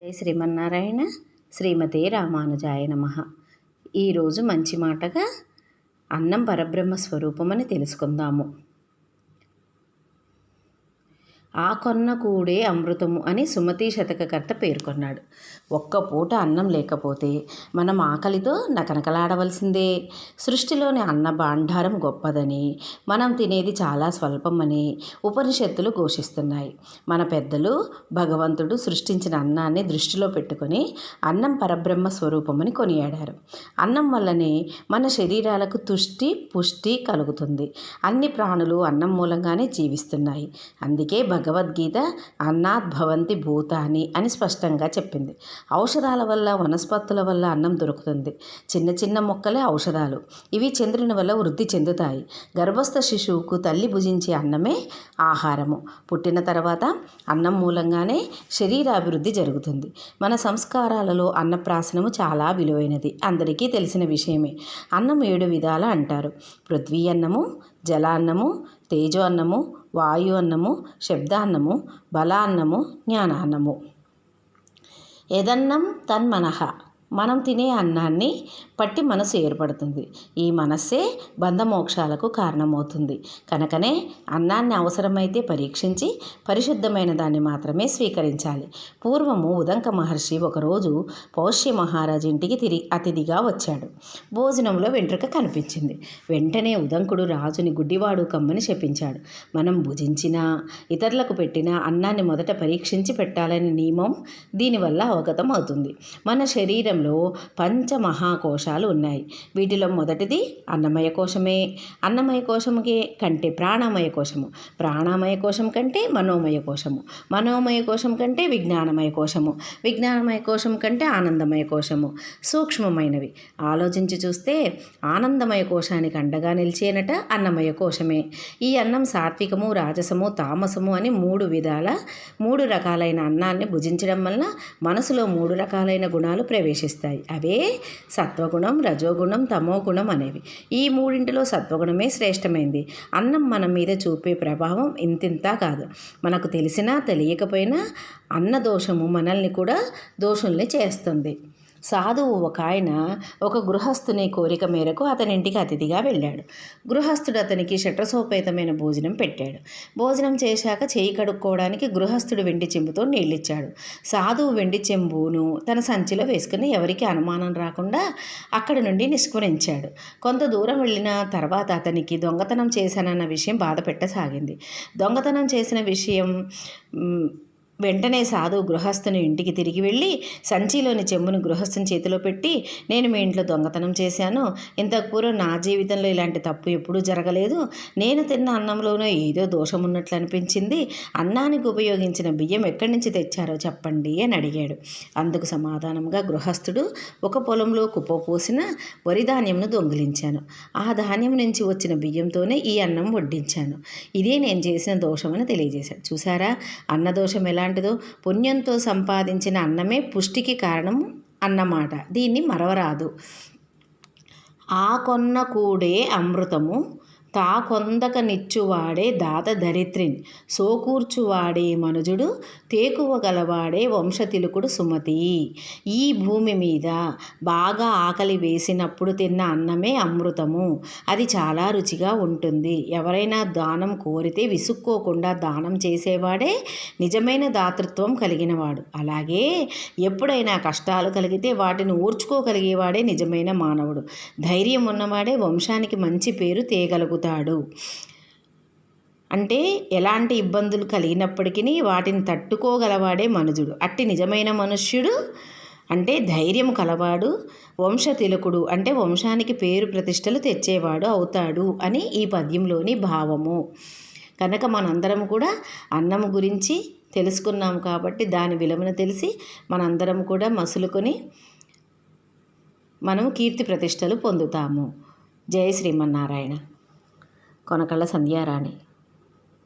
జై శ్రీమన్నారాయణ. శ్రీమతే రామానుజాయ నమః. ఈరోజు మంచి మాటగా అన్నం పరబ్రహ్మ స్వరూపమని తెలుసుకుందాము. ఆ కొన్న కూడే అమృతము అని సుమతి శతకకర్త పేర్కొన్నాడు. ఒక్క పూట అన్నం లేకపోతే మనం ఆకలితో నకనకలాడవలసిందే. సృష్టిలోని అన్న భాండారం గొప్పదని, మనం తినేది చాలా స్వల్పమని ఉపనిషత్తులు ఘోషిస్తున్నాయి. మన పెద్దలు భగవంతుడు సృష్టించిన అన్నాన్ని దృష్టిలో పెట్టుకొని అన్నం పరబ్రహ్మ స్వరూపమని కొనియాడారు. అన్నం వల్లనే మన శరీరాలకు తుష్టి పుష్టి కలుగుతుంది. అన్ని ప్రాణులు అన్నం మూలంగానే జీవిస్తున్నాయి. అందుకే భగవద్గీత అన్నాత్ భవంతి భూతాని అని స్పష్టంగా చెప్పింది. ఔషధాల వల్ల, వనస్పతుల వల్ల అన్నం దొరుకుతుంది. చిన్న చిన్న మొక్కలే ఔషధాలు. ఇవి చంద్రుని వల్ల వృద్ధి చెందుతాయి. గర్భస్థ శిశువుకు తల్లి భుజించే అన్నమే ఆహారము. పుట్టిన తర్వాత అన్నం మూలంగానే శరీరాభివృద్ధి జరుగుతుంది. మన సంస్కారాలలో అన్నప్రాసనము చాలా విలువైనది. అందరికీ తెలిసిన విషయమే. అన్నం 7 విధాల అంటారు. పృథ్వీ అన్నము, జలాన్నము, తేజో అన్నము, వాయు అన్నము, శబ్దాన్నము, బలాన్నము, జ్ఞానాన్నము. యదన్నం తన్మనః. మనం తినే అన్నాన్ని పట్టి మనసు ఏర్పడుతుంది. ఈ మనస్సే బంధమోక్షాలకు కారణమవుతుంది. కనుకనే అన్నాన్ని అవసరమైతే పరీక్షించి పరిశుద్ధమైన దాన్ని మాత్రమే స్వీకరించాలి. పూర్వము ఉదంక మహర్షి ఒకరోజు పౌష్య మహారాజు ఇంటికి అతిథిగా వచ్చాడు. భోజనంలో వెంట్రుక కనిపించింది. వెంటనే ఉదంకుడు రాజుని గుడ్డివాడు కమ్మని శపించాడు. మనం భుజించినా ఇతరులకు పెట్టినా అన్నాన్ని మొదట పరీక్షించి పెట్టాలనే నియమం దీనివల్ల అవగతం అవుతుంది. మన శరీరం పంచమహాకోశాలు ఉన్నాయి. వీటిలో మొదటిది అన్నమయ కోశమే. అన్నమయ కోశముకి కంటే ప్రాణమయ కోశము, ప్రాణమయ కోశం కంటే మనోమయ కోశము, మనోమయ కోశం కంటే విజ్ఞానమయ కోశము, విజ్ఞానమయ కోశం కంటే ఆనందమయ కోశము సూక్ష్మమైనవి. ఆలోచించి చూస్తే ఆనందమయ కోశానికి అండగా నిలిచేనట అన్నమయ కోశమే. ఈ అన్నం సాత్వికము, రాజసము, తామసము అని 3 రకాలైన అన్నాన్ని భుజించడం వలన మనసులో 3 రకాలైన గుణాలు ప్రవేశిస్తాయి. అవే సత్వగుణం, రజోగుణం, తమోగుణం అనేవి. ఈ 3 సత్వగుణమే శ్రేష్టమైంది. అన్నం మన మీద చూపే ప్రభావం ఇంతింతా కాదు. మనకు తెలిసినా తెలియకపోయినా అన్న దోషము మనల్ని కూడా దోషుల్ని చేస్తుంది. సాధువు ఒక ఆయన ఒక గృహస్థుని కోరిక మేరకు అతని ఇంటికి అతిథిగా వెళ్ళాడు. గృహస్థుడు అతనికి షట్రసోపేతమైన భోజనం పెట్టాడు. భోజనం చేశాక చేయి కడుక్కోవడానికి గృహస్థుడు వెండి చెంబుతో నీళ్ళిచ్చాడు. సాధువు వెండి చెంబును తన సంచిలో వేసుకుని ఎవరికి అనుమానం రాకుండా అక్కడి నుండి నిష్క్రమించాడు. కొంత దూరం వెళ్ళిన తర్వాత అతనికి దొంగతనం చేశానన్న విషయం బాధ పెట్టసాగింది. దొంగతనం చేసిన విషయం వెంటనే సాధువు గృహస్థుని ఇంటికి తిరిగి వెళ్ళి సంచిలోని చెంబును గృహస్థుని చేతిలో పెట్టి, నేను మీ ఇంట్లో దొంగతనం చేశాను. ఇంతకు పూర్వం నా జీవితంలో ఇలాంటి తప్పు ఎప్పుడూ జరగలేదు. నేను తిన్న అన్నంలోనూ ఏదో దోషం ఉన్నట్లు అనిపించింది. అన్నానికి ఉపయోగించిన బియ్యం ఎక్కడి నుంచి తెచ్చారో చెప్పండి అని అడిగాడు. అందుకు సమాధానంగా గృహస్థుడు, ఒక పొలంలో కుప్పపోసిన వరి ధాన్యంను దొంగిలించాను. ఆ ధాన్యం నుంచి వచ్చిన బియ్యంతోనే ఈ అన్నం వడ్డించాను. ఇదే నేను చేసిన దోషమని తెలియజేశాడు. చూసారా, అన్నదోషం ఎలా పుణ్యంతో సంపాదించిన అన్నమే పుష్టికి కారణం అన్నమాట. దీన్ని మరవరాదు. ఆ కొన్న కూడే అమృతము, తా కొందక నిచ్చువాడే దాత ధరిత్రిన్, సోకూర్చువాడే మనుజుడు, తేకువ గలవాడే వంశతిలుకుడు సుమతి. ఈ భూమి మీద బాగా ఆకలి వేసినప్పుడు తిన్న అన్నమే అమృతము. అది చాలా రుచిగా ఉంటుంది. ఎవరైనా దానం కోరితే విసుక్కోకుండా దానం చేసేవాడే నిజమైన దాతృత్వం కలిగినవాడు. అలాగే ఎప్పుడైనా కష్టాలు కలిగితే వాటిని ఊర్చుకోగలిగేవాడే నిజమైన మానవుడు. ధైర్యం ఉన్నవాడే వంశానికి మంచి పేరు తేగలుగుతాడు. అంటే ఎలాంటి ఇబ్బందులు కలిగినప్పటికీ వాటిని తట్టుకోగలవాడే మనుజుడు. అట్టి నిజమైన మనుష్యుడు అంటే ధైర్యం కలవాడు, వంశతిలకుడు అంటే వంశానికి పేరు ప్రతిష్టలు తెచ్చేవాడు అవుతాడు అని ఈ పద్యంలోని భావము. కనుక మనందరం కూడా అన్నం గురించి తెలుసుకున్నాము కాబట్టి దాని విలువను తెలిసి మనందరం కూడా మసులుకొని మనం కీర్తి ప్రతిష్టలు పొందుతాము. జై శ్రీమన్నారాయణ. కొనకళ్ళ సంధ్యారాణి.